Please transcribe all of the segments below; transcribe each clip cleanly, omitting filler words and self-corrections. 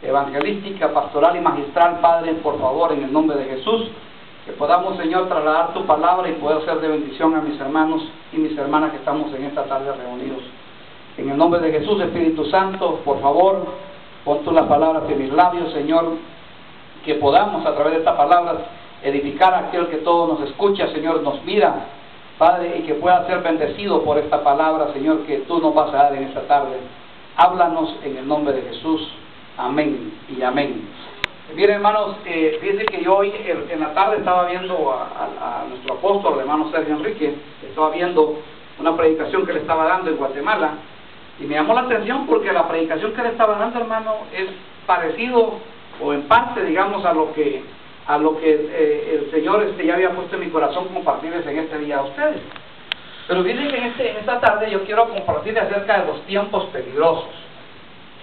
evangelística, pastoral y magistral, Padre, por favor, en el nombre de Jesús, que podamos, Señor, trasladar tu palabra y poder ser de bendición a mis hermanos y mis hermanas que estamos en esta tarde reunidos. En el nombre de Jesús, Espíritu Santo, por favor, pon tú las palabras en mis labios, Señor, que podamos a través de estas palabras edificar a aquel que todo nos escucha, Señor, nos mira, Padre, y que pueda ser bendecido por esta palabra, Señor, que tú nos vas a dar en esta tarde. Háblanos en el nombre de Jesús. Amén y amén. Miren, hermanos, fíjense que yo hoy en la tarde estaba viendo a nuestro apóstol, el hermano Sergio Enrique, estaba viendo una predicación que le estaba dando en Guatemala, y me llamó la atención porque la predicación que le estaba dando, hermano, es parecido, o en parte, digamos, a lo que el Señor ya había puesto en mi corazón compartirles en este día a ustedes. Pero fíjense que en esta tarde yo quiero compartirles acerca de los tiempos peligrosos.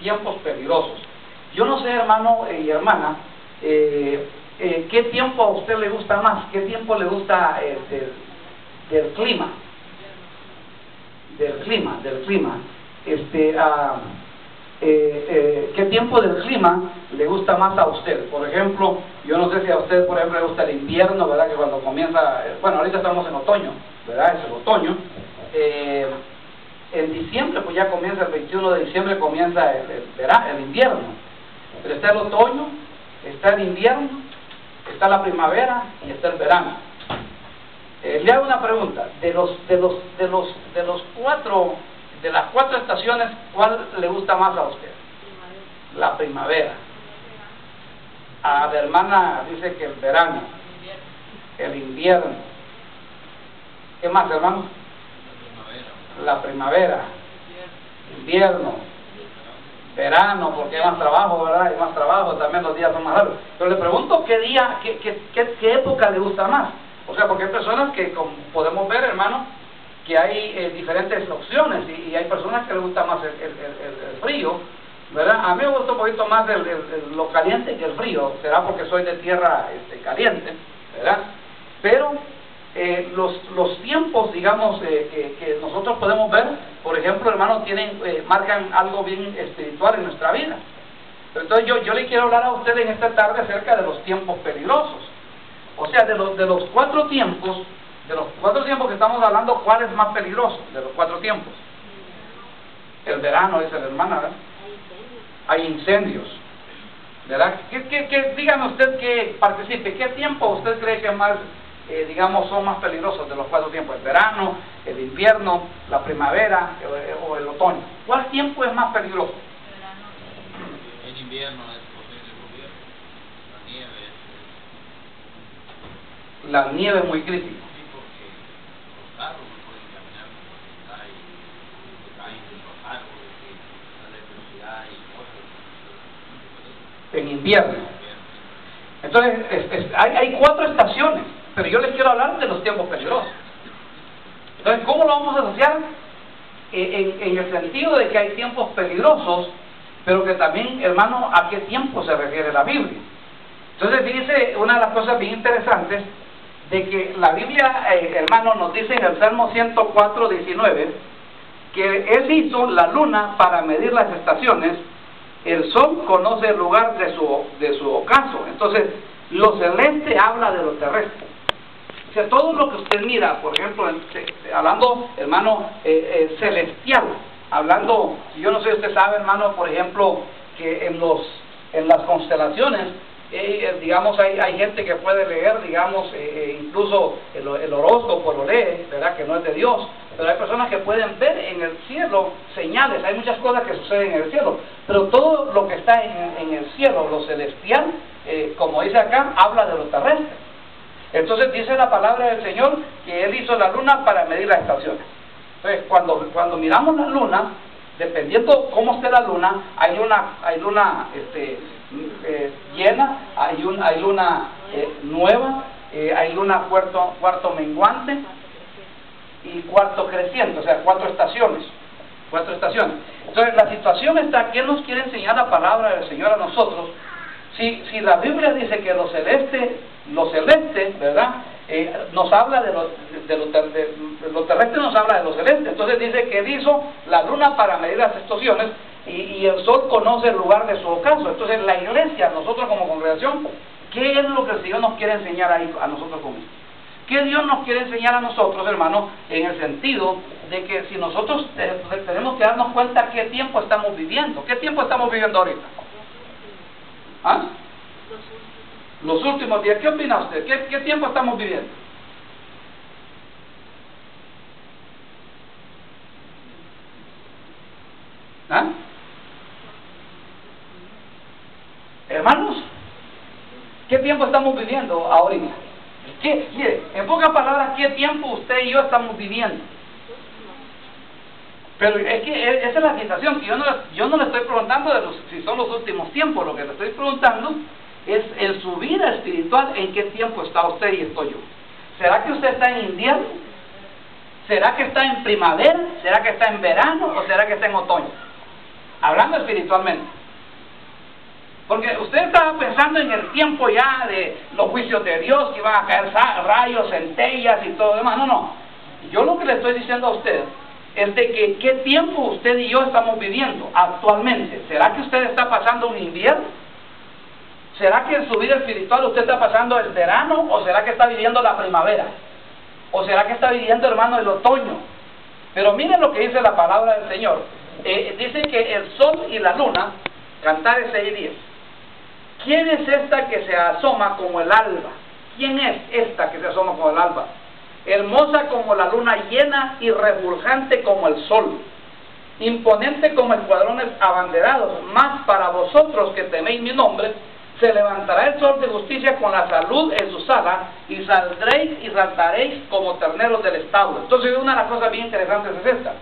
Tiempos peligrosos. Yo no sé, hermano y hermana, ¿qué tiempo a usted le gusta más? ¿Qué tiempo le gusta del clima? Del clima. ¿Qué tiempo del clima le gusta más a usted? Por ejemplo, yo no sé si a usted, por ejemplo, le gusta el invierno, ¿verdad? Que cuando comienza, bueno, ahorita estamos en otoño, ¿verdad? Es el otoño. En diciembre, pues ya comienza el 21 de diciembre, comienza el invierno. Pero está el otoño, está el invierno, está la primavera y está el verano. Le hago una pregunta: de las cuatro estaciones, ¿cuál le gusta más a usted? La primavera. A la hermana dice que el verano, el invierno. ¿Qué más, hermano? La primavera, invierno, verano, porque hay más trabajo, ¿verdad? Hay más trabajo, también los días son más largos. Pero le pregunto qué día, qué época le gusta más. O sea, porque hay personas que, como podemos ver, hermano, que hay diferentes opciones, y hay personas que les gusta más el frío, ¿verdad? A mí me gusta un poquito más lo caliente que el frío, será porque soy de tierra caliente, ¿verdad? Pero los tiempos, digamos, que nosotros podemos ver, por ejemplo, hermanos, marcan algo bien espiritual en nuestra vida. Entonces yo le quiero hablar a usted en esta tarde acerca de los tiempos peligrosos. O sea, de los cuatro tiempos que estamos hablando, ¿cuál es más peligroso de los cuatro tiempos? El verano, dice la hermana, ¿verdad? Hay incendios, ¿verdad? Dígame usted que participe, ¿qué tiempo usted cree que más, digamos, son más peligrosos de los cuatro tiempos? ¿El verano, el invierno, la primavera o el otoño? ¿Cuál tiempo es más peligroso? El invierno es posible el gobierno, la nieve es... La nieve es muy crítica. Sí, porque los carros no pueden caminar con velocidad y caen de los árboles y la electricidad y cosas. En invierno. Entonces, hay cuatro estaciones, pero yo les quiero hablar de los tiempos peligrosos. Entonces, ¿cómo lo vamos a asociar? En el sentido de que hay tiempos peligrosos, pero que también, hermano, ¿a qué tiempo se refiere la Biblia? Entonces, dice una de las cosas bien interesantes, de que la Biblia, hermano, nos dice en el Salmo 104:19, que Él hizo la luna para medir las estaciones, el sol conoce el lugar de su ocaso. Entonces, lo celeste habla de lo terrestre. O sea, todo lo que usted mira, por ejemplo, hablando, hermano, celestial, hablando, yo no sé si usted sabe, hermano, por ejemplo, que en las constelaciones, digamos, hay gente que puede leer, digamos, incluso el horóscopo lo lee, ¿verdad? Que no es de Dios, pero hay personas que pueden ver en el cielo señales. Hay muchas cosas que suceden en el cielo, pero todo lo que está en el cielo, lo celestial, como dice acá, habla de lo terrestre. Entonces dice la palabra del Señor que Él hizo la luna para medir las estaciones. Entonces, cuando miramos la luna, dependiendo cómo esté la luna, hay luna llena, hay luna nueva, hay luna cuarto menguante y cuarto creciente, o sea, cuatro estaciones. Entonces, la situación está, ¿qué nos quiere enseñar la palabra del Señor a nosotros? Si la Biblia dice que lo celeste, ¿verdad? Nos habla de lo terrestre, nos habla de lo celeste. Entonces dice que Él hizo la luna para medir las estaciones, y el sol conoce el lugar de su ocaso. Entonces la iglesia, nosotros como congregación, ¿qué es lo que el Señor nos quiere enseñar ahí a nosotros con esto? ¿Qué Dios nos quiere enseñar a nosotros, hermanos? En el sentido de que si nosotros tenemos que darnos cuenta qué tiempo estamos viviendo. ¿Qué tiempo estamos viviendo ahorita? ¿Ah? Los últimos días. ¿Qué opina usted? ¿Qué tiempo estamos viviendo? ¿Ah? Hermanos, ¿qué tiempo estamos viviendo ahorita? Mire, en pocas palabras, ¿qué tiempo usted y yo estamos viviendo? Pero es que esa es la situación, que yo no le estoy preguntando si son los últimos tiempos. Lo que le estoy preguntando es en su vida espiritual, ¿en qué tiempo está usted y estoy yo? ¿Será que usted está en invierno? ¿Será que está en primavera? ¿Será que está en verano? ¿O será que está en otoño? Hablando espiritualmente. Porque usted estaba pensando en el tiempo ya de los juicios de Dios, que iban a caer rayos, centellas y todo lo demás. No. Yo lo que le estoy diciendo a usted es de que qué tiempo usted y yo estamos viviendo actualmente. ¿Será que usted está pasando un invierno? ¿Será que en su vida espiritual usted está pasando el verano? ¿O será que está viviendo la primavera? ¿O será que está viviendo, hermano, el otoño? Pero miren lo que dice la palabra del Señor. Dice que el sol y la luna, Cantares 6:10. ¿Quién es esta que se asoma como el alba? ¿Quién es esta que se asoma como el alba? Hermosa como la luna llena y refulgente como el sol, imponente como escuadrones abanderados. Más para vosotros que teméis mi nombre, se levantará el sol de justicia con la salud en su sala, y saldréis y saltaréis como terneros del establo. Entonces, una de las cosas bien interesantes es esta.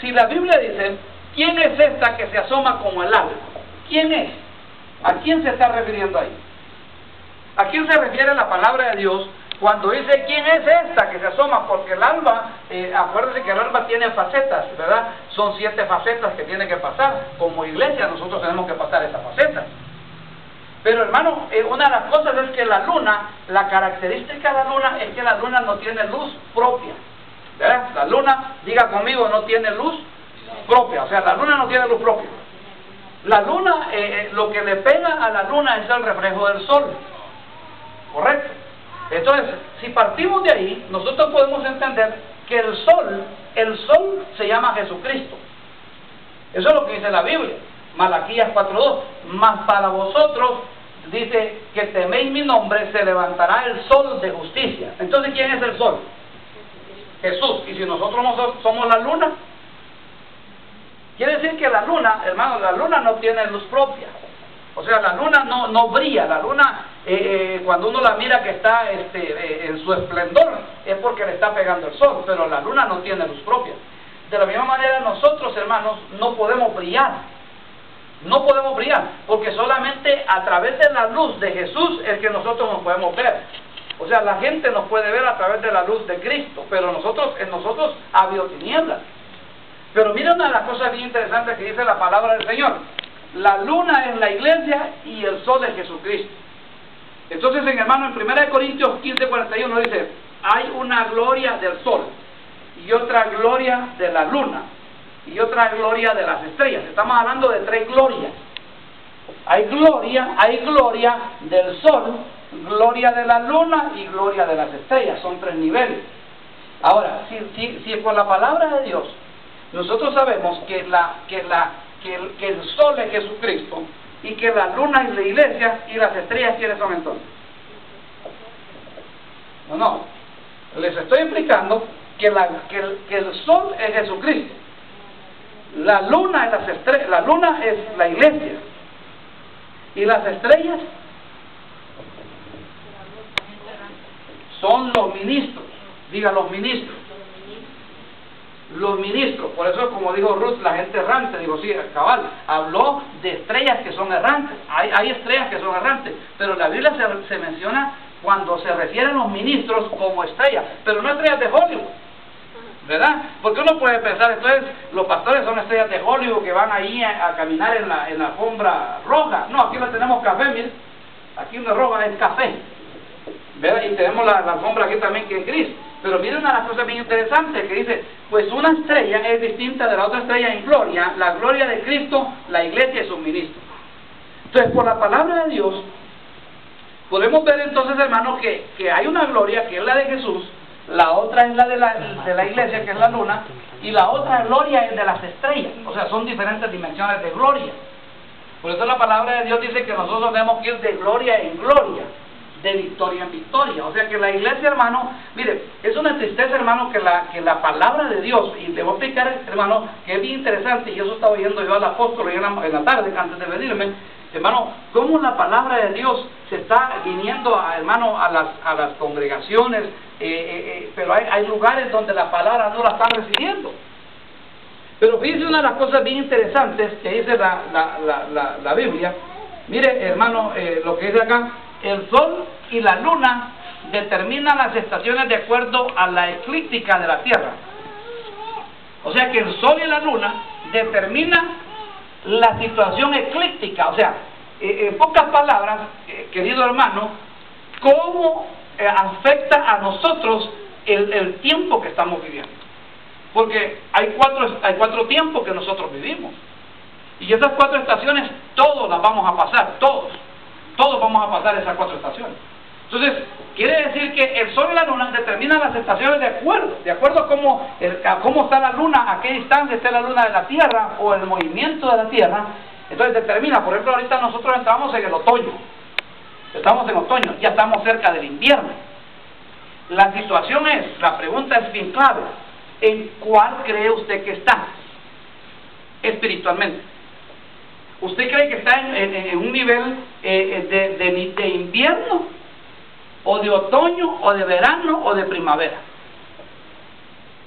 Si la Biblia dice, ¿quién es esta que se asoma como el alba? ¿Quién es? ¿A quién se está refiriendo ahí? ¿A quién se refiere la palabra de Dios cuando dice quién es esta que se asoma? Porque el alba, acuérdense que el alba tiene facetas, ¿verdad? Son 7 facetas que tiene que pasar. Como iglesia nosotros tenemos que pasar esas facetas. Pero hermano, una de las cosas es que la luna, la característica de la luna es que la luna no tiene luz propia, ¿verdad? La luna, diga conmigo, no tiene luz propia. O sea, la luna no tiene luz propia. La luna, lo que le pega a la luna es el reflejo del sol, ¿correcto? Entonces, si partimos de ahí, nosotros podemos entender que el sol se llama Jesucristo. Eso es lo que dice la Biblia, Malaquías 4:2. Mas para vosotros, dice, que teméis mi nombre, se levantará el sol de justicia. Entonces, ¿quién es el sol? Jesús. Y si nosotros somos la luna, quiere decir que la luna, hermano, la luna no tiene luz propia. O sea, la luna no brilla. La luna, cuando uno la mira que está en su esplendor, es porque le está pegando el sol. Pero la luna no tiene luz propia. De la misma manera, nosotros, hermanos, no podemos brillar. No podemos brillar, porque solamente a través de la luz de Jesús es que nosotros nos podemos ver. O sea, la gente nos puede ver a través de la luz de Cristo, pero en nosotros ha habido tinieblas. Pero miren una de las cosas bien interesantes que dice la palabra del Señor. La luna es la iglesia y el sol es Jesucristo. Entonces, hermano, en 1 Corintios 15:41 dice, hay una gloria del sol y otra gloria de la luna y otra gloria de las estrellas. Estamos hablando de 3 glorias. Hay gloria del sol, gloria de la luna y gloria de las estrellas. Son 3 niveles. Ahora, si por la palabra de Dios nosotros sabemos que el sol es Jesucristo y que la luna es la iglesia y las estrellas, ¿quiénes son entonces? No, les estoy explicando que el sol es Jesucristo, la luna es la iglesia y las estrellas son los ministros. Diga, los ministros. Los ministros, por eso, como dijo Ruth, la gente errante, digo, sí, cabal, habló de estrellas que son errantes. Hay estrellas que son errantes, pero la Biblia se menciona cuando se refiere a los ministros como estrellas, pero no estrellas de Hollywood, ¿verdad? Porque uno puede pensar, entonces, los pastores son estrellas de Hollywood que van ahí a caminar en la alfombra roja. No, aquí la tenemos café, mire, aquí una roja es café. ¿verdad? Y tenemos la alfombra aquí también, que es gris. Pero miren una de las cosas bien interesantes que dice, pues una estrella es distinta de la otra estrella en gloria, la gloria de Cristo, la iglesia y sus ministros. Entonces, por la palabra de Dios, podemos ver entonces, hermanos, que hay una gloria que es la de Jesús, la otra es la de la iglesia, que es la luna, y la otra gloria es de las estrellas. O sea, son diferentes dimensiones de gloria. Por eso la palabra de Dios dice que nosotros tenemos que ir de gloria en gloria, de victoria en victoria. O sea que la iglesia, hermano, mire, es una tristeza, hermano, que la palabra de Dios, y le voy a explicar, hermano, que es bien interesante, y eso estaba oyendo yo al apóstol en la tarde, antes de venirme, hermano, cómo la palabra de Dios se está viniendo, hermano, a las congregaciones, pero hay lugares donde la palabra no la están recibiendo. Pero fíjense una de las cosas bien interesantes que dice la Biblia. Mire, hermano, lo que dice acá: el sol y la luna determinan las estaciones de acuerdo a la eclíptica de la Tierra. O sea que el sol y la luna determinan la situación eclíptica. O sea, en pocas palabras, querido hermano, cómo afecta a nosotros el tiempo que estamos viviendo. Porque hay cuatro tiempos que nosotros vivimos. Y esas 4 estaciones, todos las vamos a pasar, todos vamos a pasar esas 4 estaciones. Entonces, quiere decir que el sol y la luna determinan las estaciones de acuerdo a cómo está la luna, a qué distancia está la luna de la Tierra, o el movimiento de la Tierra. Entonces determina, por ejemplo, ahorita nosotros estamos en el otoño, ya estamos cerca del invierno. La situación la pregunta es bien clave: ¿en cuál cree usted que está espiritualmente? ¿Usted cree que está en un nivel de invierno, o de otoño, o de verano, o de primavera?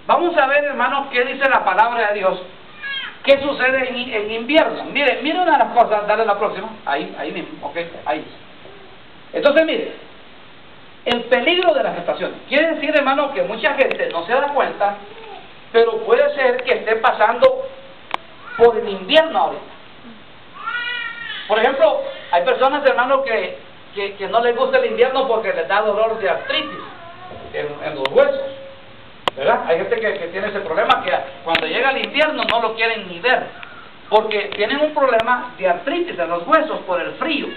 Vamos a ver, hermanos, qué dice la palabra de Dios. ¿Qué sucede en invierno? Mire una de las cosas, dale la próxima, ahí mismo, ok, ahí. Entonces, mire, el peligro de las estaciones. Quiere decir, hermano, que mucha gente no se da cuenta, pero puede ser que esté pasando por el invierno ahorita. Por ejemplo, hay personas, hermano, que no les gusta el invierno porque les da dolor de artritis en los huesos, ¿verdad? Hay gente que tiene ese problema, que cuando llega el invierno no lo quieren ni ver, porque tienen un problema de artritis en los huesos por el frío.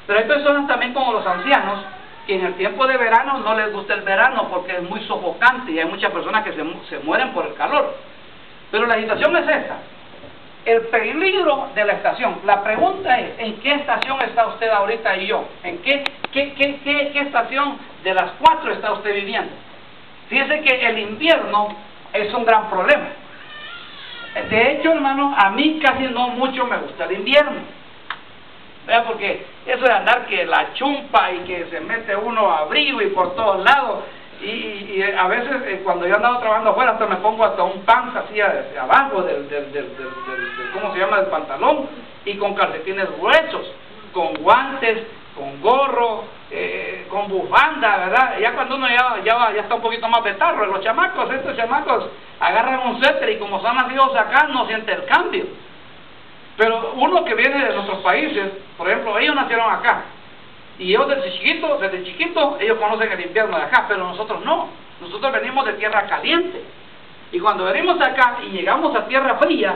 Pero hay personas también, como los ancianos, que en el tiempo de verano no les gusta el verano porque es muy sofocante, y hay muchas personas que se mueren por el calor. Pero la situación es esta: el peligro de la estación. La pregunta es: ¿en qué estación está usted ahorita y yo? ¿En qué estación de las 4 está usted viviendo? Fíjese que el invierno es un gran problema. De hecho, hermano, a mí casi no mucho me gusta el invierno, ¿verdad? Porque eso de andar que la chumpa y que se mete uno a abrigo y por todos lados, y a veces cuando yo andaba trabajando afuera, hasta me pongo hasta un pants así abajo del ¿cómo se llama?, del pantalón, y con calcetines gruesos, con guantes, con gorro, con bufanda, ¿verdad? Ya cuando uno ya está un poquito más betarro, estos chamacos agarran un suéter, y como son nacidos acá, no siente el cambio. Pero uno que viene de nuestros países, por ejemplo, ellos nacieron acá, y ellos desde chiquito, ellos conocen el invierno de acá, pero nosotros no. Nosotros venimos de tierra caliente, y cuando venimos acá y llegamos a tierra fría,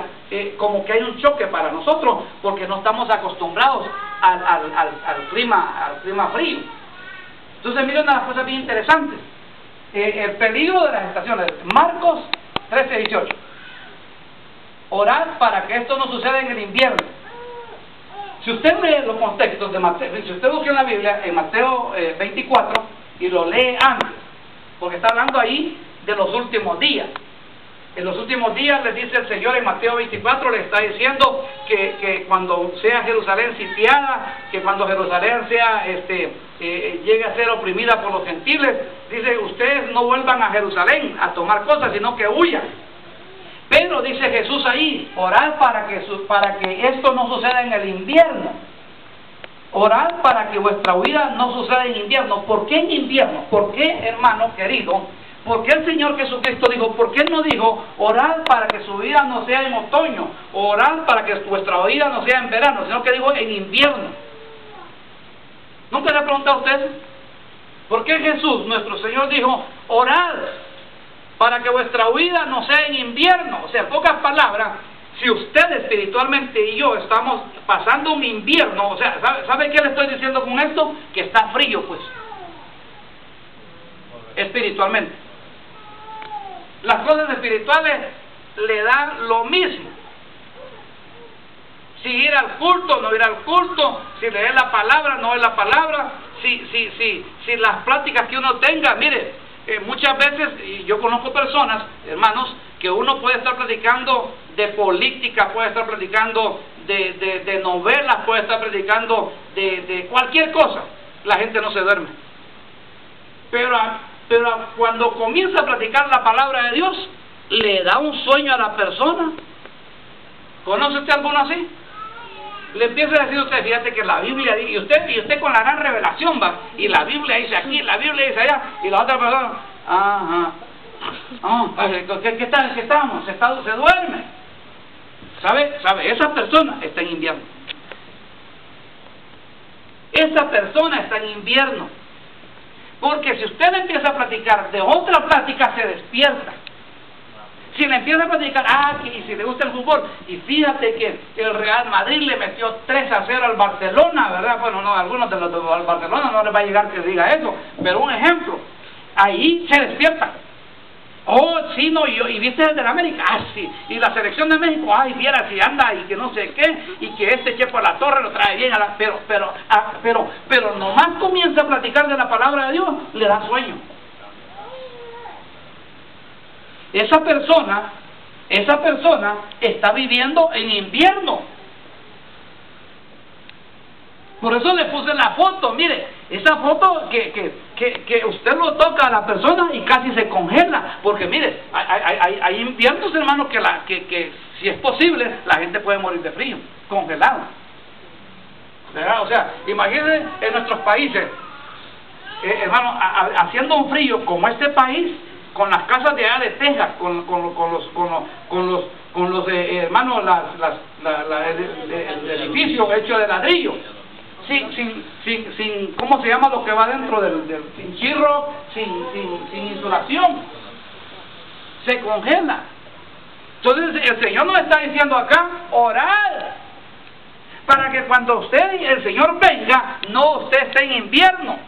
como que hay un choque para nosotros, porque no estamos acostumbrados al clima frío. Entonces, miren unas cosas bien interesantes. El peligro de las estaciones. Marcos 13:18. Orad para que esto no suceda en el invierno. Si usted lee los contextos de Mateo, si usted busca en la Biblia, en Mateo 24, y lo lee antes, porque está hablando ahí de los últimos días. En los últimos días, les dice el Señor en Mateo 24, le está diciendo que cuando sea Jerusalén sitiada, que cuando Jerusalén sea llegue a ser oprimida por los gentiles, dice: ustedes no vuelvan a Jerusalén a tomar cosas, sino que huyan. Pero dice Jesús ahí: orad para que esto no suceda en el invierno. Orad para que vuestra huida no suceda en invierno. ¿Por qué en invierno? ¿Por qué, hermano querido? ¿Por qué el Señor Jesucristo dijo? ¿Por qué no dijo: orad para que su vida no sea en otoño, o orad para que vuestra vida no sea en verano, sino que dijo en invierno? ¿Nunca le ha preguntado a usted? ¿Por qué Jesús, nuestro Señor, dijo, orad para que vuestra huida no sea en invierno? O sea, en pocas palabras, si usted espiritualmente y yo estamos pasando un invierno, o sea, ¿sabe qué le estoy diciendo con esto? Que está frío, pues, espiritualmente. Las cosas espirituales le dan lo mismo. Si ir al culto, no ir al culto, si leer la palabra, no leer la palabra, si las pláticas que uno tenga, mire, muchas veces, y yo conozco personas, hermanos, que uno puede estar platicando de política, puede estar platicando de novelas, puede estar platicando de cualquier cosa, la gente no se duerme. Pero cuando comienza a platicar la palabra de Dios, le da un sueño a la persona. ¿Conoce usted alguno así? Le empieza a decir a usted, fíjate que la Biblia dice, y usted con la gran revelación va, y la Biblia dice aquí, la Biblia dice allá, y la otra persona, ¿qué tal? ¿Qué estamos? Se duerme. ¿Sabe? Esa persona está en invierno. Esa persona está en invierno. Porque si usted empieza a platicar de otra plática, se despierta. Si le empieza a platicar, y si le gusta el fútbol, y fíjate que el Real Madrid le metió 3-0 al Barcelona, ¿verdad? Bueno, no, a algunos de los del Barcelona no les va a llegar que diga eso, pero un ejemplo, ahí se despierta. Oh, sí, no, y viste el de la América, sí, y la selección de México, viera si anda y que no sé qué, y que este Chepo a la Torre lo trae bien, pero nomás comienza a platicar de la palabra de Dios, le da sueño. Esa persona está viviendo en invierno. Por eso le puse la foto, mire, esa foto que usted lo toca a la persona y casi se congela, porque mire, hay inviernos, hermano, que si es posible, la gente puede morir de frío, congelado. ¿Verdad? O sea, imagínense en nuestros países, hermano, haciendo un frío como este país, con las casas de allá de Texas, con los hermanos, el edificio hecho de ladrillo, sin ¿cómo se llama lo que va dentro sin chirro, sin insulación, se congela. Entonces el Señor nos está diciendo acá, orar, para que cuando el Señor venga, no usted esté en invierno.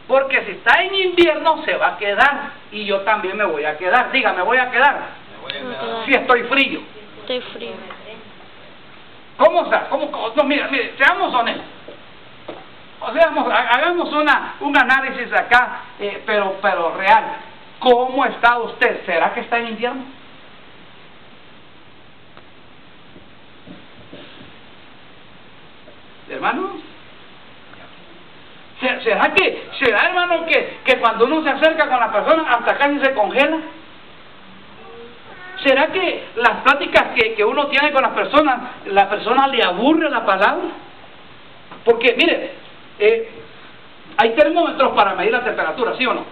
Porque si está en invierno se va a quedar, y yo también me voy a quedar. Diga, me voy a quedar. Si estoy frío. Estoy frío. ¿Cómo está? No, mire, seamos honestos. O sea, hagamos un análisis acá, pero real. ¿Cómo está usted? ¿Será que está en invierno? Hermanos, ¿será, hermano, que cuando uno se acerca con la persona hasta casi se congela? ¿Será que las pláticas que uno tiene con las personas, la persona le aburre la palabra? Porque, mire, hay termómetros para medir la temperatura, ¿sí o no?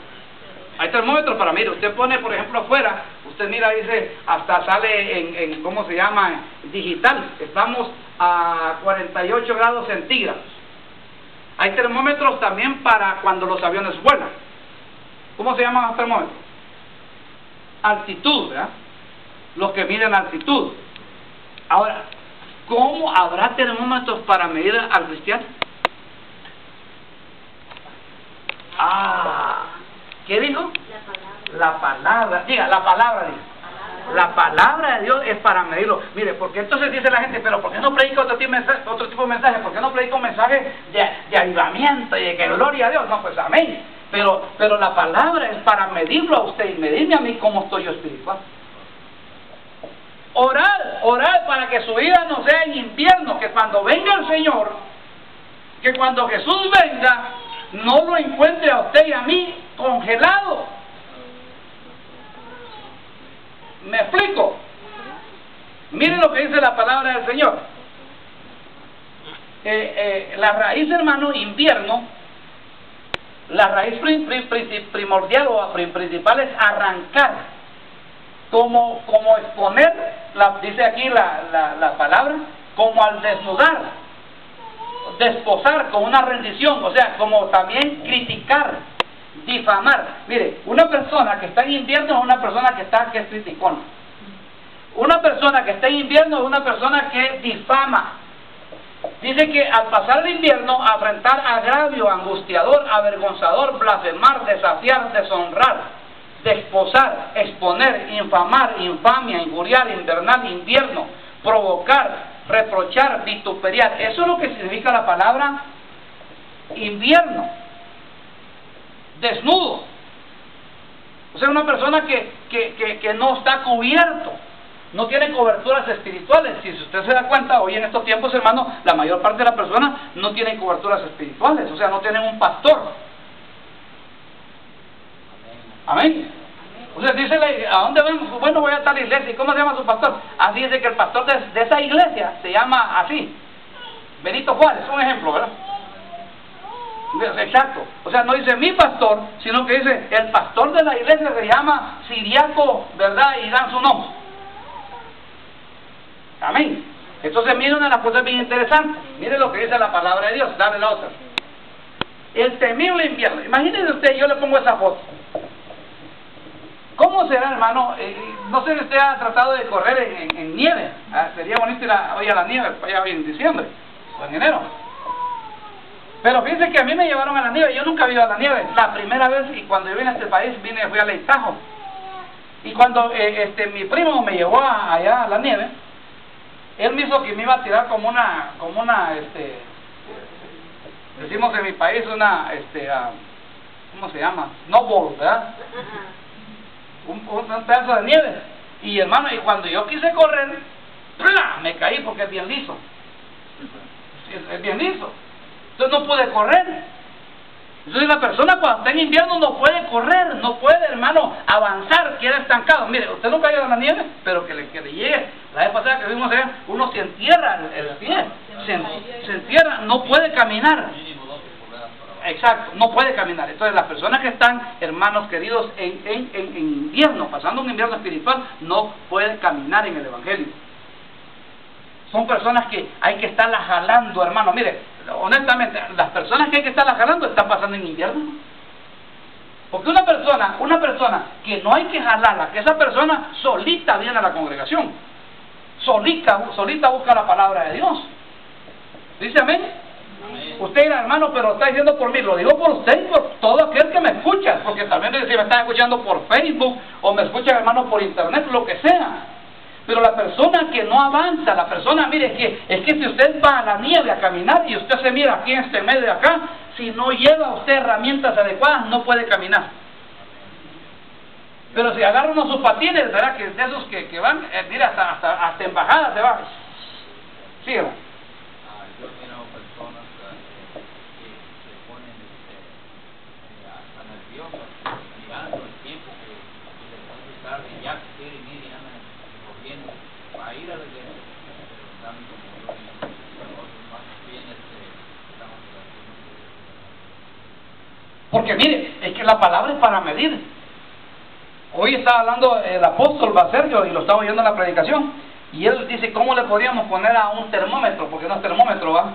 Hay termómetros para medir. Usted pone, por ejemplo, afuera, usted mira, dice, hasta sale en ¿cómo se llama? Digital. Estamos a 48 grados centígrados. Hay termómetros también para cuando los aviones vuelan. ¿Cómo se llaman los termómetros? Altitud, ¿verdad? Los que miden altitud. Ahora, ¿cómo habrá termómetros para medir al cristiano? ¿Qué dijo? La palabra. Diga, la palabra, diga. La palabra de Dios es para medirlo. Mire, porque entonces dice la gente, pero ¿por qué no predica otro tipo de mensaje? ¿Por qué no predica un mensaje de avivamiento y de que gloria a Dios? No, pues amén. Pero la palabra es para medirlo a usted y medirme a mí cómo estoy yo espiritual. Orar para que su vida no sea en invierno, que cuando venga el Señor, que cuando Jesús venga, no lo encuentre a usted y a mí congelado. ¿Me explico? Miren lo que dice la palabra del Señor. La raíz, hermano, invierno, la raíz primordial o principal es arrancar, como exponer, dice aquí la palabra, como al desnudar. desposar con una rendición, o sea, como también criticar, difamar. Mire, una persona que está en invierno es una persona que es criticona. Una persona que está en invierno es una persona que difama. Dice que al pasar el invierno, afrentar agravio, angustiador, avergonzador, blasfemar, desafiar, deshonrar, desposar, exponer, infamar, infamia, injuriar, invernal, invierno, provocar, reprochar, vituperiar. Eso es lo que significa la palabra invierno. Desnudo. O sea, una persona que no está cubierto, no tiene coberturas espirituales. Si usted se da cuenta, hoy en estos tiempos, hermano, la mayor parte de las personas no tienen coberturas espirituales, o sea, no tienen un pastor. Amén. O sea, dice, ¿a dónde van? Bueno, voy a tal iglesia. ¿Y cómo se llama su pastor? Así dice que el pastor de esa iglesia se llama así, Benito Juárez, un ejemplo, ¿verdad? Exacto. O sea, no dice mi pastor, sino que dice el pastor de la iglesia se llama Siriaco, ¿verdad? Y dan su nombre. Amén. Entonces, mire una de las cosas bien interesantes. Mire lo que dice la palabra de Dios. Dale la otra. El temible invierno. Imagínese usted, yo le pongo esa foto. ¿Cómo será, hermano? No sé si usted ha tratado de correr en nieve. Sería bonito ir hoy a la nieve, allá hoy en diciembre o en enero. Pero fíjense que a mí me llevaron a la nieve. Yo nunca había ido a la nieve. La primera vez, y cuando yo vine a este país, fui a Lake Tahoe. Y cuando mi primo me llevó allá a la nieve, él me hizo que me iba a tirar como una decimos en mi país ¿cómo se llama? Snowball, ¿verdad? Un pedazo de nieve. Y hermano, y cuando yo quise correr, ¡plá!, me caí porque es bien liso. Es bien liso. Entonces no pude correr. Entonces la persona cuando está en invierno no puede correr, no puede, hermano, avanzar, queda estancado. Mire, usted nunca ha ido a la nieve, pero que le llegue. La vez pasada que vimos allá, uno se entierra el pie, se entierra, no puede caminar. Exacto, no puede caminar. Entonces las personas que están, hermanos queridos, en invierno, pasando un invierno espiritual, no pueden caminar en el Evangelio. Son personas que hay que estarlas jalando, hermano. Mire, honestamente, las personas que hay que estarlas jalando están pasando en invierno. Porque una persona que no hay que jalarla, que esa persona solita viene a la congregación, solita busca la palabra de Dios. ¿Dice amén? Amén. Usted dirá, hermano, pero está diciendo por mí. Lo digo por usted y por todo aquel que me escucha, porque también si me están escuchando por Facebook o me escuchan, hermano, por internet, lo que sea. Pero la persona que no avanza, la persona, mire, es que si usted va a la nieve a caminar y usted se mira aquí en este medio de acá, si no lleva usted herramientas adecuadas, no puede caminar. Pero si agarra uno sus patines, ¿verdad? Que de esos que van, mira, hasta embajada se va. Sí, ¿verdad? Yo he mirado personas que se ponen hasta nerviosas mirando el tiempo que después de tarde ya quieren ir y andan corriendo para ir a la iglesia, pero están como yo y más bien estamos porque mire, es que la palabra es para medir. Hoy estaba hablando el apóstol Sergio y lo estaba oyendo en la predicación, y él dice cómo le podríamos poner a un termómetro, porque no es termómetro, ¿va?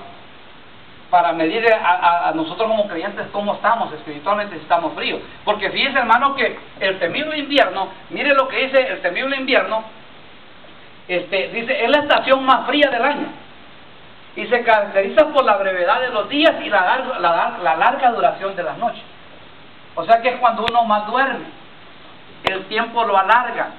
Para medir a nosotros como creyentes cómo estamos espiritualmente, si estamos fríos. Porque fíjese, hermano, que el temible invierno, mire lo que dice el temible invierno, dice, es la estación más fría del año y se caracteriza por la brevedad de los días y la larga duración de las noches. O sea que es cuando uno más duerme, el tiempo lo alarga,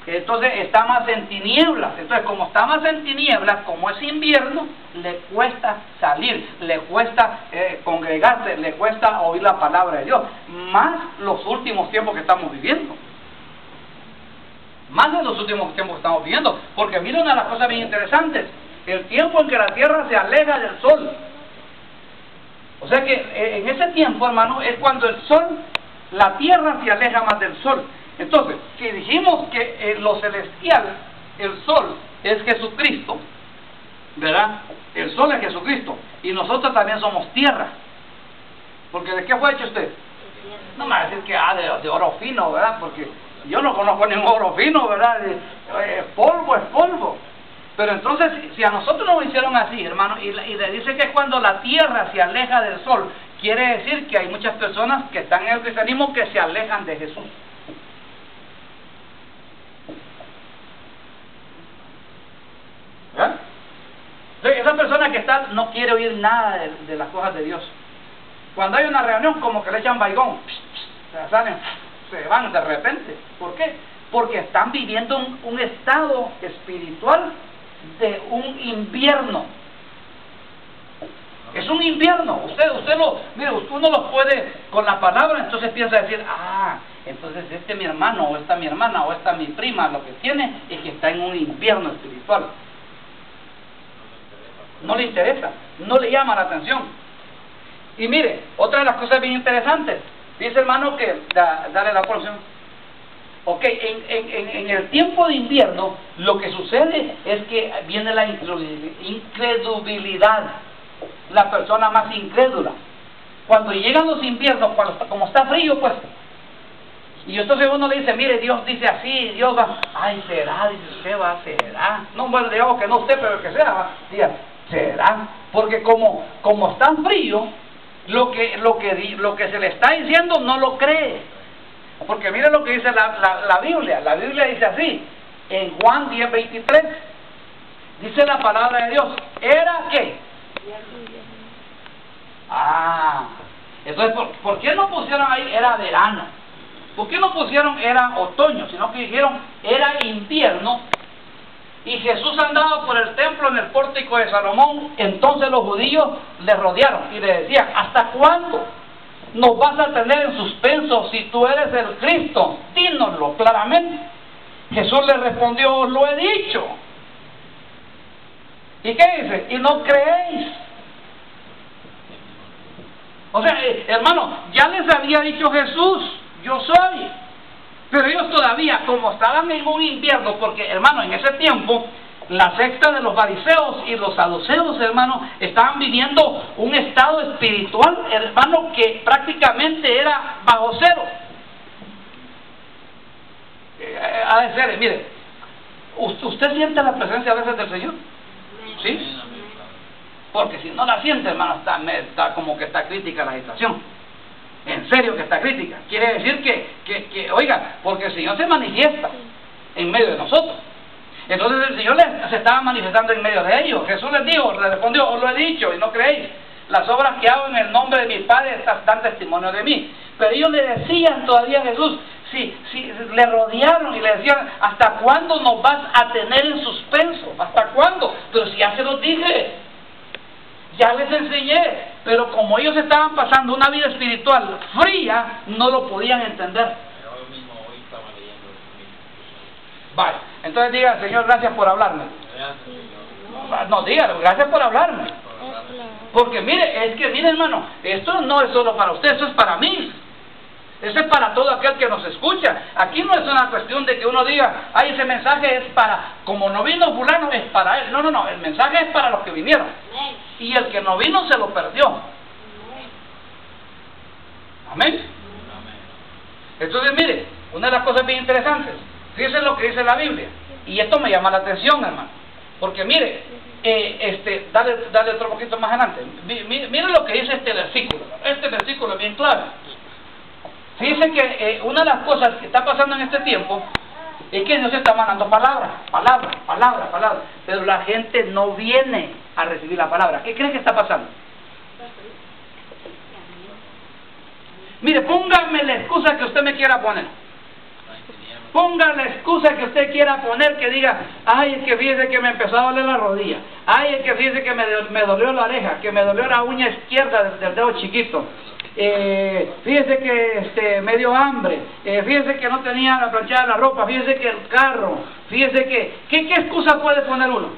entonces está más en tinieblas. Entonces, como está más en tinieblas, como es invierno, le cuesta salir, le cuesta congregarse, le cuesta oír la palabra de Dios, más los últimos tiempos que estamos viviendo. Más en los últimos tiempos que estamos viviendo, porque miren una de las cosas bien interesantes, el tiempo en que la tierra se aleja del sol. O sea que en ese tiempo, hermano, es cuando el sol, la tierra se aleja más del sol. Entonces, si dijimos que lo celestial, el sol es Jesucristo, ¿verdad? El sol es Jesucristo, y nosotros también somos tierra. Porque ¿de qué fue hecho usted? No me va a decir que de oro fino, ¿verdad? Porque yo no conozco ningún oro fino, ¿verdad? Polvo es polvo. Pero entonces, si a nosotros nos hicieron así, hermano, y le dice que cuando la tierra se aleja del sol, quiere decir que hay muchas personas que están en el cristianismo que se alejan de Jesús. ¿Verdad? Entonces, esa persona que está no quiere oír nada de las cosas de Dios. Cuando hay una reunión, como que le echan baigón, se salen, se van de repente. ¿Por qué? Porque están viviendo un estado espiritual de un invierno. Es un invierno. Mire, uno lo puede con la palabra, entonces piensa decir, entonces este mi hermano, o esta mi hermana, o esta mi prima, lo que tiene es que está en un invierno espiritual. No le interesa, no le llama la atención. Y mire, otra de las cosas bien interesantes, dice hermano que, dale la porción. Ok, en el tiempo de invierno, lo que sucede es que viene la incredulidad, la persona más incrédula. Cuando llegan los inviernos, como está frío, pues, y entonces uno le dice, mire, Dios dice así, Dios va, será, dice usted, será. No, bueno, digamos que no usted, pero el que sea, diga, será, porque como está frío, lo que se le está diciendo no lo cree. Porque mire lo que dice la Biblia. La Biblia dice así, en Juan 10:23, dice la palabra de Dios, ¿era qué? Entonces, ¿por qué no pusieron ahí era verano? ¿Por qué no pusieron era otoño? Sino que dijeron era invierno. Y Jesús andaba por el templo en el pórtico de Salomón. Entonces los judíos le rodearon y le decían, ¿hasta cuándo nos vas a tener en suspenso? Si tú eres el Cristo, dínoslo claramente. Jesús le respondió, os lo he dicho. ¿Y qué dice? Y no creéis. O sea, hermano, ya les había dicho Jesús, yo soy. Pero ellos todavía, como estaban en un invierno, porque hermano, en ese tiempo, la secta de los fariseos y los saduceos, hermano, estaban viviendo un estado espiritual, hermano, que prácticamente era bajo cero. Ha de ser, mire, ¿usted siente la presencia a veces del Señor? ¿Sí? Porque si no la siente, hermano, está como que está crítica la situación. En serio que está crítica. Quiere decir que oiga, porque el Señor se manifiesta en medio de nosotros. Entonces el Señor se estaba manifestando en medio de ellos. Jesús les dijo, le respondió, os lo he dicho y no creéis. Las obras que hago en el nombre de mi Padre dan testimonio de mí. Pero ellos le decían todavía a Jesús, si le rodearon y le decían, ¿hasta cuándo nos vas a tener en suspenso? ¿Hasta cuándo? Pero si ya se los dije, ya les enseñé, pero como ellos estaban pasando una vida espiritual fría, no lo podían entender. Yo mismo hoy estaba leyendo. Vale, entonces diga, Señor, gracias por hablarme. Gracias, Señor. No, dígalo, gracias por hablarme. Porque mire, hermano, esto no es solo para usted, eso es para mí. Eso es para todo aquel que nos escucha. Aquí no es una cuestión de que uno diga, ese mensaje es para, como no vino fulano, es para él. No, el mensaje es para los que vinieron. Y el que no vino se lo perdió. Amén. Entonces mire, una de las cosas bien interesantes, fíjense lo que dice la Biblia. Y esto me llama la atención, hermano. Porque mire, dale otro poquito más adelante. Mire lo que dice este versículo. Este versículo es bien claro. Fíjense que una de las cosas que está pasando en este tiempo es que Dios está mandando palabra, pero la gente no viene a recibir la palabra. ¿Qué creen que está pasando? Mire, póngame la excusa que usted me quiera poner. Ponga la excusa que usted quiera poner, que diga, es que fíjese que me empezó a doler la rodilla, es que fíjese que me dolió la oreja, que me dolió la uña izquierda del dedo chiquito. Fíjese que me dio hambre, fíjese que no tenía la planchada de la ropa, fíjese que el carro, fíjese que, ¿qué excusa puede poner uno?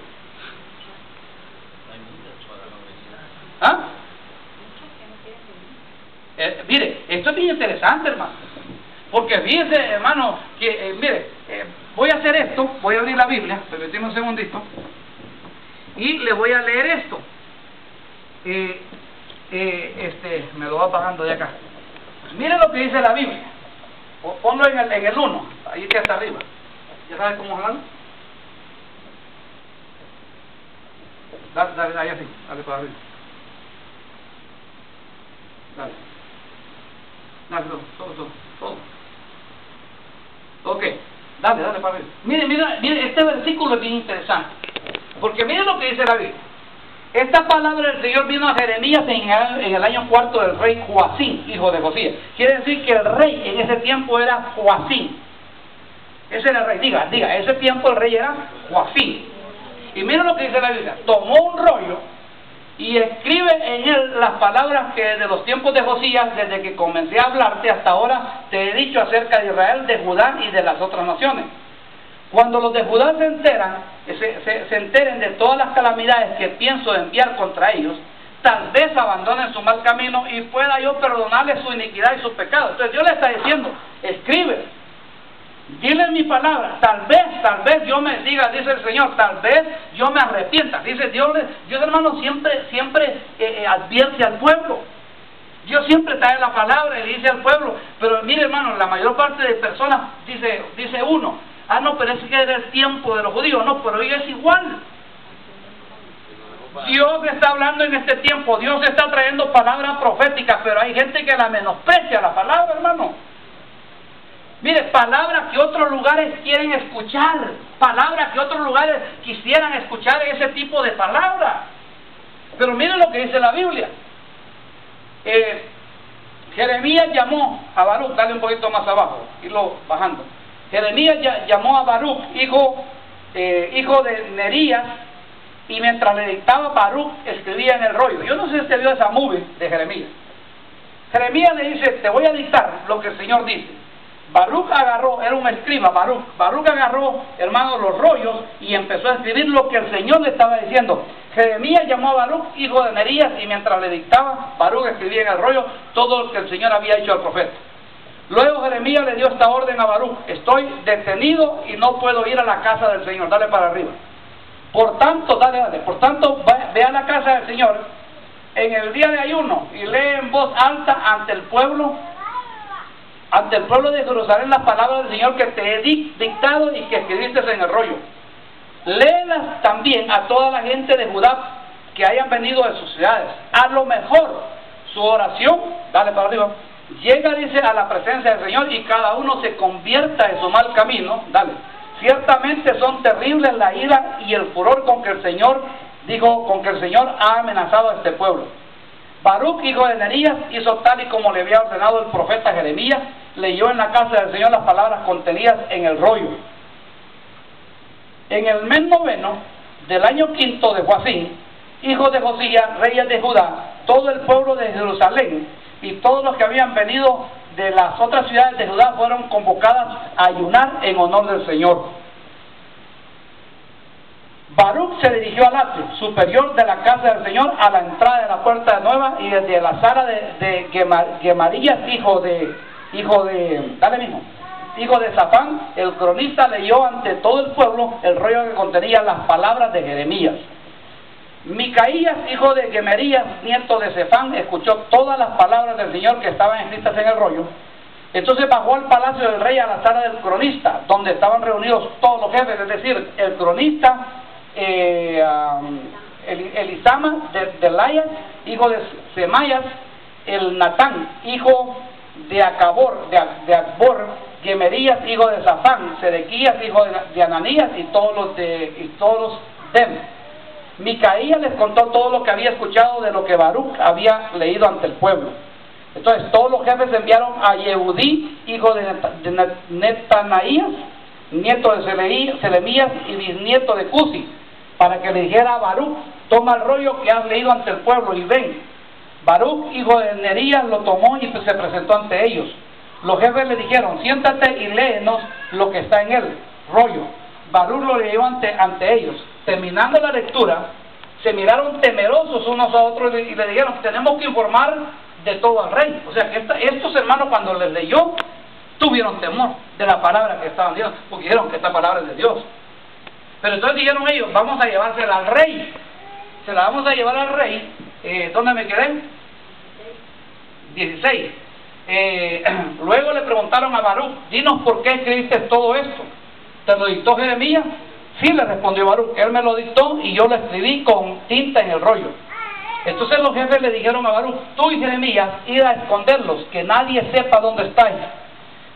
Mire, esto es bien interesante, hermano, porque fíjese, hermano, que voy a hacer esto, voy a abrir la Biblia, permíteme un segundito, y le voy a leer esto. Me lo va bajando de acá. Mire lo que dice la Biblia. Ponlo en el 1, ahí que está arriba. ¿Ya sabes cómo hablarlo? dale, ahí así, dale para arriba. Dale. Dale, todo. Ok, dale para arriba. Mire, este versículo es bien interesante. Porque mire lo que dice la Biblia. Esta palabra del Señor vino a Jeremías en el año 4 del rey Joacim, hijo de Josías. Quiere decir que el rey en ese tiempo era Joacim. Ese era el rey. Diga, ese tiempo el rey era Joacim. Y mira lo que dice la Biblia. Tomó un rollo y escribe en él las palabras que de los tiempos de Josías, desde que comencé a hablarte hasta ahora, te he dicho acerca de Israel, de Judá y de las otras naciones. Cuando los de Judá se enteren de todas las calamidades que pienso enviar contra ellos, tal vez abandonen su mal camino y pueda yo perdonarles su iniquidad y su pecado. Entonces Dios le está diciendo, escribe, dile mi palabra, tal vez yo me diga, dice el Señor, tal vez yo me arrepienta. Dice Dios hermano, siempre advierte al pueblo. Dios siempre trae la palabra y le dice al pueblo, pero mire hermano, la mayor parte de personas dice uno, no, pero es que era el tiempo de los judíos. No, pero hoy es igual. Dios está hablando en este tiempo, Dios está trayendo palabras proféticas, pero hay gente que la menosprecia la palabra, hermano. Mire, palabras que otros lugares quieren escuchar, palabras que otros lugares quisieran escuchar, ese tipo de palabras. Pero mire lo que dice la Biblia. Jeremías llamó a Baruch, dale un poquito más abajo, irlo bajando. Jeremías llamó a Baruch, hijo de Nerías, y mientras le dictaba, Baruch escribía en el rollo. Yo no sé si usted vio esa movie de Jeremías. Jeremías le dice, te voy a dictar lo que el Señor dice. Baruch agarró, era un escriba, Baruch agarró, hermano, los rollos y empezó a escribir lo que el Señor le estaba diciendo. Jeremías llamó a Baruch, hijo de Nerías, y mientras le dictaba, Baruch escribía en el rollo todo lo que el Señor había hecho al profeta. Luego Jeremías le dio esta orden a Baruch, estoy detenido y no puedo ir a la casa del Señor. Dale para arriba. Por tanto, ve a la casa del Señor en el día de ayuno y lee en voz alta ante el pueblo de Jerusalén las palabras del Señor que te he dictado y que escribiste en el rollo. Léelas también a toda la gente de Judá que hayan venido de sus ciudades. A lo mejor su oración, dale para arriba, llega, dice, a la presencia del Señor y cada uno se convierta de su mal camino. Dale. Ciertamente son terribles la ira y el furor con que el Señor ha amenazado a este pueblo. Baruch, hijo de Nerías, hizo tal y como le había ordenado el profeta Jeremías, leyó en la casa del Señor las palabras contenidas en el rollo. En el mes 9 del año 5 de Joacim, hijo de Josías, rey de Judá, todo el pueblo de Jerusalén y todos los que habían venido de las otras ciudades de Judá fueron convocadas a ayunar en honor del Señor. Baruch se dirigió al atrio superior de la casa del Señor, a la entrada de la puerta nueva, y desde la sala de Gemarías, hijo de Safán, el cronista, leyó ante todo el pueblo el rollo que contenía las palabras de Jeremías. Micaías, hijo de Gemarías, nieto de Safán, escuchó todas las palabras del Señor que estaban escritas en el rollo. Entonces bajó al palacio del rey, a la sala del cronista, donde estaban reunidos todos los jefes, es decir, el cronista, Elisama de Layas, hijo de Semayas, el Natán, hijo de Acbor, Gemerías, hijo de Safán, Sedequías, hijo de Ananías, y todos los Dem. Micaías les contó todo lo que había escuchado de lo que Baruch había leído ante el pueblo. Entonces todos los jefes enviaron a Yehudí, hijo de Netanaías, nieto de Selemías y bisnieto de Cusi, para que le dijera a Baruch, toma el rollo que has leído ante el pueblo y ven. Baruch, hijo de Nerías, lo tomó y se presentó ante ellos. Los jefes le dijeron, siéntate y léenos lo que está en el rollo. Baruch lo leyó ante ellos. Terminando la lectura, se miraron temerosos unos a otros y le dijeron, tenemos que informar de todo al rey. O sea que estos hermanos, cuando les leyó, tuvieron temor de la palabra que estaban diciendo, porque dijeron que esta palabra es de Dios. Pero entonces dijeron ellos, vamos a llevársela al rey. Se la vamos a llevar al rey. ¿Dónde me quedé? 16. Luego le preguntaron a Baruch, dinos por qué escribiste todo esto. ¿Te lo dictó Jeremías? Sí, le respondió Baruch, él me lo dictó y yo lo escribí con tinta en el rollo. Entonces los jefes le dijeron a Baruch, tú y Jeremías, id a esconderlos, que nadie sepa dónde estáis.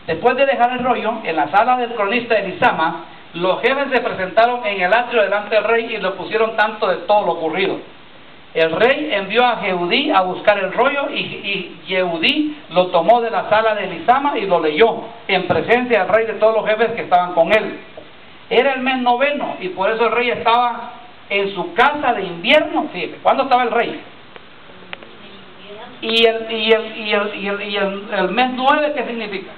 Después de dejar el rollo, en la sala del cronista Elisama, los jefes se presentaron en el atrio delante del rey y le pusieron tanto de todo lo ocurrido. El rey envió a Jehudí a buscar el rollo y Jehudí lo tomó de la sala de Elisama y lo leyó en presencia del rey de todos los jefes que estaban con él. Era el mes 9 y por eso el rey estaba en su casa de invierno. Fíjate, ¿cuándo estaba el rey? Y el mes 9, ¿qué significa?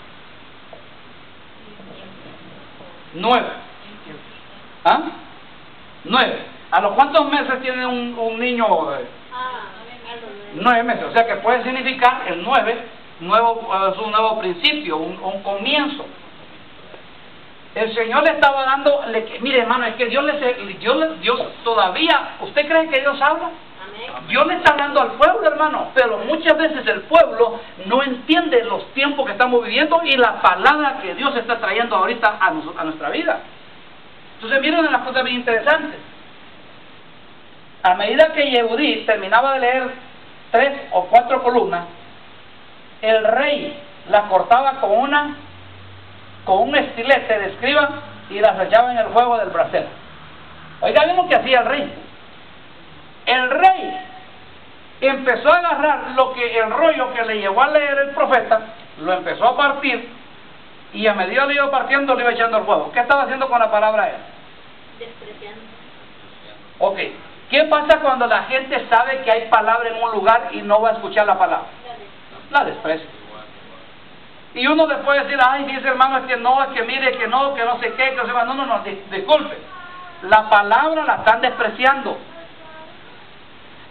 9. ¿Ah? 9. ¿A los cuántos meses tiene un niño? 9 meses. O sea que puede significar el 9, es un nuevo principio, un comienzo. El Señor le estaba dando, mire hermano, es que Dios todavía, ¿usted cree que Dios habla? Dios le está hablando al pueblo, hermano, pero muchas veces el pueblo no entiende los tiempos que estamos viviendo y la palabra que Dios está trayendo ahorita a nuestra vida. Entonces miren las cosas bien interesantes. A medida que Yehudí terminaba de leer 3 o 4 columnas, el rey las cortaba con un estilete de escriba y las echaba en el fuego del brasero. Oiga bien lo que hacía el rey. El rey empezó a agarrar el rollo que le llevó a leer el profeta, lo empezó a partir, y a medida que lo iba partiendo, lo iba echando al fuego. ¿Qué estaba haciendo con la palabra él? Despreciando. Ok. ¿Qué pasa cuando la gente sabe que hay palabra en un lugar y no va a escuchar la palabra? La desprecia. Y uno le puede decir, ay, dice hermano, es que mire, que no sé qué, que no sé qué. No, disculpe. La palabra la están despreciando.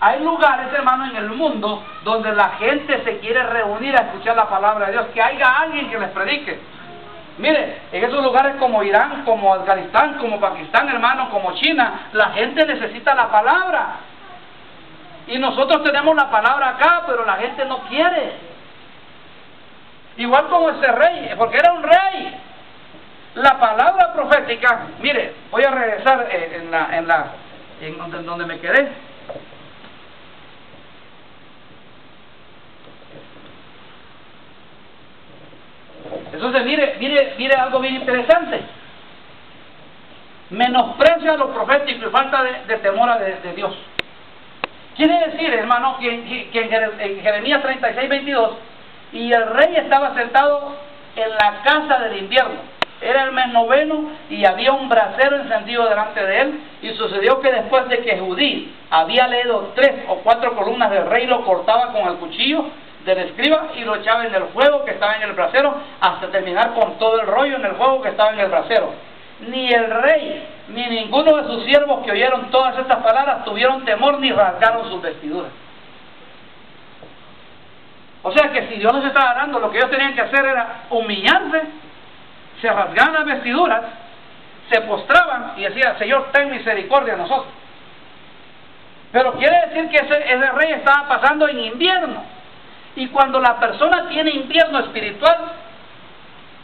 Hay lugares, hermano, en el mundo donde la gente se quiere reunir a escuchar la palabra de Dios, que haya alguien que les predique. Mire, en esos lugares como Irán, como Afganistán, como Pakistán, hermano, como China, la gente necesita la palabra. Y nosotros tenemos la palabra acá, pero la gente no quiere. Igual como ese rey, porque era un rey. La palabra profética, mire, voy a regresar en donde me quedé. Entonces mire algo bien interesante. Menosprecio a lo profético y falta de temor de Dios. Quiere decir, hermano, que en Jeremías 36:22, y el rey estaba sentado en la casa del invierno. Era el mes 9 y había un brasero encendido delante de él. Y sucedió que después de que Judí había leído 3 o 4 columnas del rey, lo cortaba con el cuchillo del escriba y lo echaba en el fuego que estaba en el brasero, hasta terminar con todo el rollo en el fuego que estaba en el brasero. Ni el rey ni ninguno de sus siervos que oyeron todas estas palabras tuvieron temor ni rasgaron sus vestiduras. O sea que si Dios les estaba dando, lo que ellos tenían que hacer era humillarse, se rasgaban las vestiduras, se postraban y decían, Señor, ten misericordia de nosotros. Pero quiere decir que ese rey estaba pasando en invierno. Y cuando la persona tiene invierno espiritual,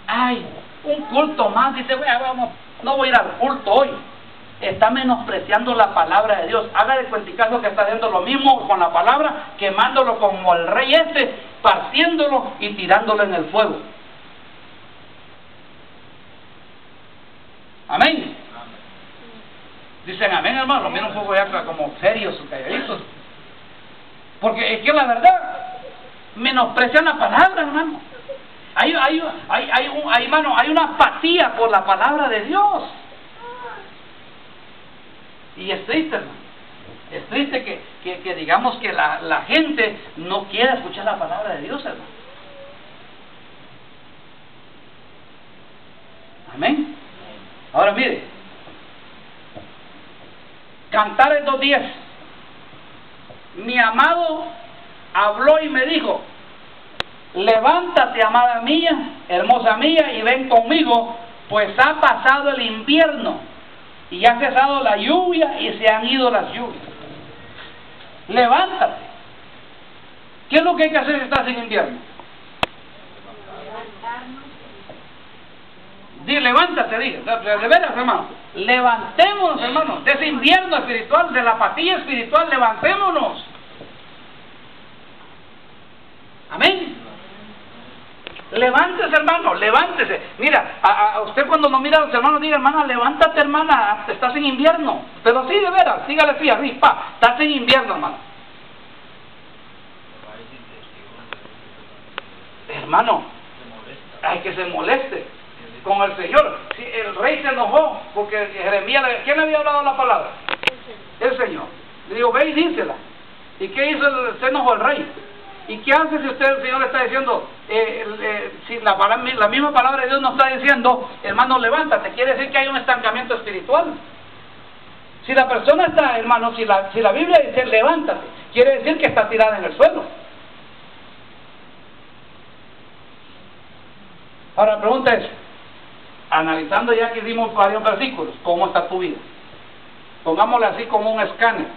ay, un culto más, dice, vamos, no voy a ir al culto hoy. Está menospreciando la palabra de Dios. Haga de cuenticazo que está haciendo lo mismo con la palabra, quemándolo como el rey partiéndolo y tirándolo en el fuego. Amén. Dicen amén, hermano. Miren un poco ya como serios, calladitos. Porque es que la verdad, menosprecian la palabra, hermano. Hay una apatía por la palabra de Dios. Y es triste, hermano. Es triste que digamos que la gente no quiere escuchar la palabra de Dios, hermano. Amén. Ahora mire, Cantares 2:10. Mi amado habló y me dijo, levántate, amada mía, hermosa mía, y ven conmigo, pues ha pasado el invierno y ha cesado la lluvia y se han ido las lluvias. Levántate. ¿Qué es lo que hay que hacer si estás en invierno? Di, levántate, dije. De veras, hermano. Levantémonos, hermano. De ese invierno espiritual, de la apatía espiritual, levantémonos. Amén. Levántese, hermano, levántese. Mira, a usted cuando nos mira a los hermanos, diga, hermana, levántate, hermana, estás en invierno. Pero sí, de veras, dígale así, arriba, pa, estás en invierno, hermano. Hermano, hay que se moleste con el Señor. Si el rey se enojó porque Jeremías, ¿quién le había hablado la palabra? El Señor. Le digo, ve y dísela. ¿Y qué hizo? Se enojó el rey. ¿Y qué hace si usted, el Señor le está diciendo, si la misma palabra de Dios nos está diciendo, hermano, levántate? Quiere decir que hay un estancamiento espiritual. Si la persona está, hermano, si la Biblia dice levántate, quiere decir que está tirada en el suelo. Ahora la pregunta es, analizando ya que hicimos varios versículos, ¿cómo está tu vida? Pongámosle así como un escáner.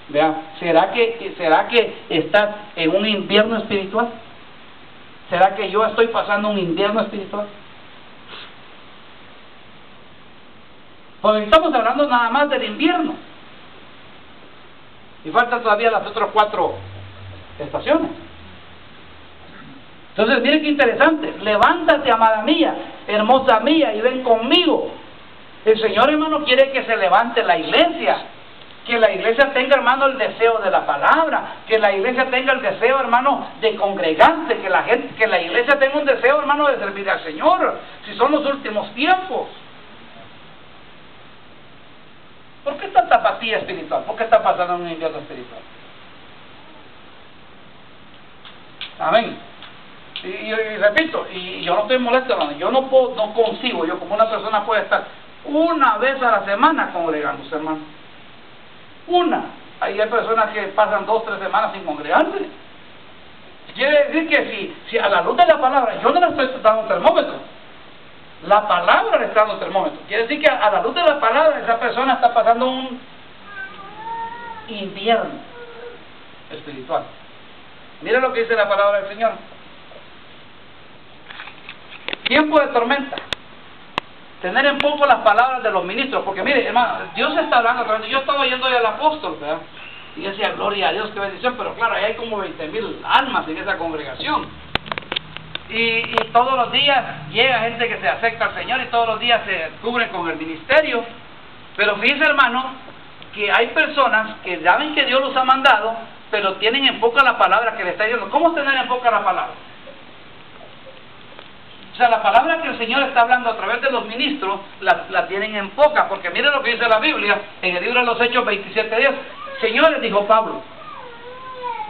Vea, ¿será que estás en un invierno espiritual? ¿Será que yo estoy pasando un invierno espiritual? Porque estamos hablando nada más del invierno. Y faltan todavía las otras 4 estaciones. Entonces, miren qué interesante. Levántate, amada mía, hermosa mía, y ven conmigo. El Señor, hermano, quiere que se levante la iglesia. Que la iglesia tenga, hermano, el deseo de la palabra, que la iglesia tenga el deseo, hermano, de congregarse, que la iglesia tenga un deseo, hermano, de servir al Señor, si son los últimos tiempos. ¿Por qué tanta apatía espiritual? ¿Por qué está pasando un invierno espiritual? Amén. Y repito, y yo no estoy molesto, hermano, yo no consigo, yo como una persona puede estar una vez a la semana congregándose, hermano. Ahí hay personas que pasan 2 o 3 semanas sin congregarse. Quiere decir que si a la luz de la palabra, yo no le estoy dando un termómetro, la palabra le está dando un termómetro. Quiere decir que a la luz de la palabra esa persona está pasando un invierno espiritual. Mira lo que dice la palabra del Señor. Tiempo de tormenta. Tener en poco las palabras de los ministros, porque mire, hermano, Dios está hablando a través de... Yo estaba oyendo al apóstol, ¿verdad? Y decía, gloria a Dios, qué bendición, pero claro, ahí hay como 20,000 almas en esa congregación. Y todos los días llega gente que se acerca al Señor y todos los días se cubren con el ministerio. Pero fíjense, hermano, que hay personas que saben que Dios los ha mandado, pero tienen en poca la palabra que le está diciendo. ¿Cómo tener en poca la palabra? O sea, la palabra que el Señor está hablando a través de los ministros, la tienen en poca, porque miren lo que dice la Biblia, en el libro de los Hechos 27:10. Señores, dijo Pablo,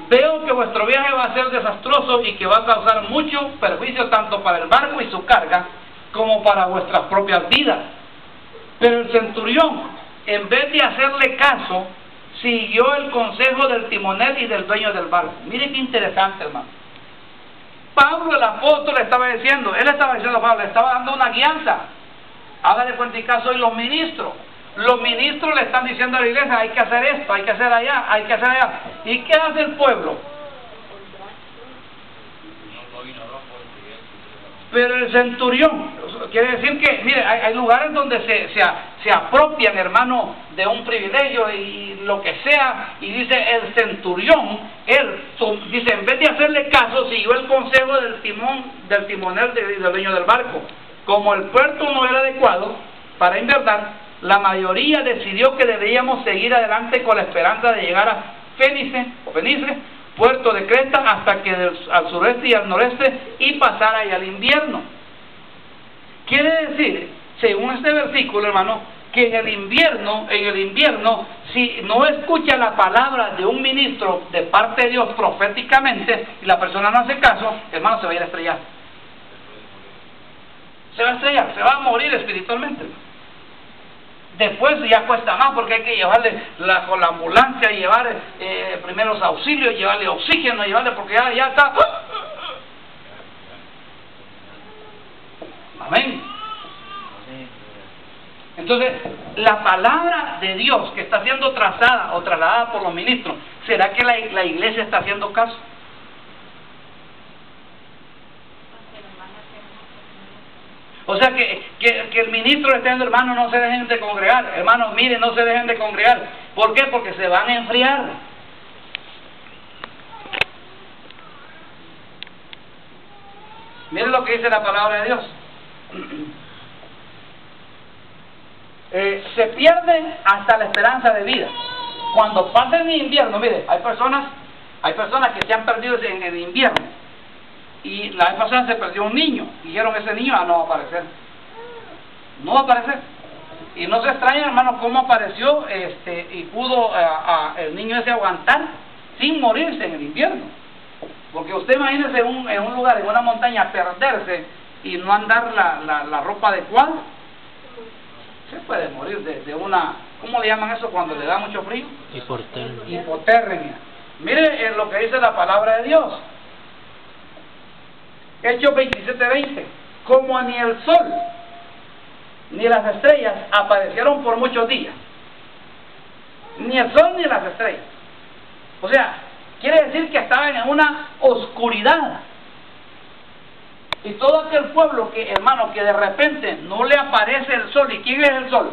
veo que vuestro viaje va a ser desastroso y que va a causar mucho perjuicio tanto para el barco y su carga, como para vuestras propias vidas. Pero el centurión, en vez de hacerle caso, siguió el consejo del timonel y del dueño del barco. Mire qué interesante, hermano. Pablo, el apóstol, le estaba diciendo a Pablo, le estaba dando una guianza. Haga de cuenta y caso hoy los ministros. Los ministros le están diciendo a la iglesia, hay que hacer esto, hay que hacer allá, hay que hacer allá. ¿Y qué hace el pueblo? Pero el centurión, quiere decir que, mire, hay lugares donde se apropian, hermano, de un privilegio y lo que sea, y dice el centurión, él dice, en vez de hacerle caso, siguió el consejo del timonel y del dueño del barco. Como el puerto no era adecuado para invernar, la mayoría decidió que deberíamos seguir adelante con la esperanza de llegar a Fenice, puerto de Creta, hasta que al sureste y al noreste, y pasar ahí al invierno. Quiere decir, según este versículo, hermano, que en el invierno, si no escucha la palabra de un ministro de parte de Dios proféticamente, y la persona no hace caso, hermano, se va a ir a estrellar. Se va a estrellar, se va a morir espiritualmente. Después ya cuesta más porque hay que llevarle con la ambulancia, llevar primeros auxilios, llevarle oxígeno, porque ya está. Amén. Entonces, la palabra de Dios que está siendo trazada o trasladada por los ministros, ¿será que la iglesia está haciendo caso? O sea que el ministro le está diciendo, hermano, no se dejen de congregar. Hermanos, miren, no se dejen de congregar. ¿Por qué? Porque se van a enfriar. Miren lo que dice la palabra de Dios. Se pierde hasta la esperanza de vida. Cuando pasa el invierno, mire, hay personas que se han perdido en el invierno. Y la vez pasada se perdió un niño. Dijeron, ese niño no va a aparecer. No va a aparecer. Y no se extraña, hermano, cómo apareció y pudo el niño ese aguantar sin morirse en el invierno. Porque usted imagínese en un lugar, en una montaña, perderse y no andar la ropa adecuada. Se puede morir de una, ¿cómo le llaman eso cuando le da mucho frío? Hipotermia. Hipotermia. Mire lo que dice la palabra de Dios. Hechos 27:20. Como ni el sol ni las estrellas aparecieron por muchos días. Ni el sol ni las estrellas. O sea, quiere decir que estaban en una oscuridad. Y todo aquel pueblo que, hermano, que de repente no le aparece el sol. ¿Y quién es el sol?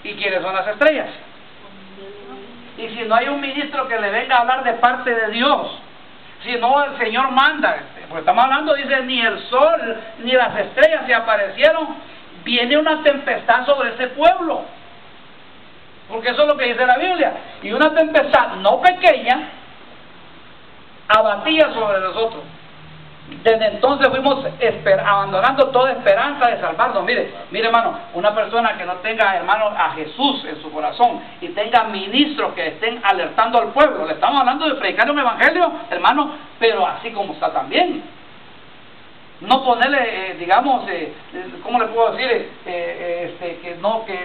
¿Y quiénes son las estrellas? Y si no hay un ministro que le venga a hablar de parte de Dios, si no el Señor manda, porque estamos hablando, dice, ni el sol ni las estrellas se aparecieron, viene una tempestad sobre ese pueblo. Porque eso es lo que dice la Biblia. Y una tempestad no pequeña abatía sobre nosotros. Desde entonces fuimos abandonando toda esperanza de salvarnos. Mire hermano, una persona que no tenga, hermano, a Jesús en su corazón y tenga ministros que estén alertando al pueblo. Le estamos hablando de predicar un evangelio, hermano, pero así como está también. No ponerle, digamos, ¿cómo le puedo decir? Que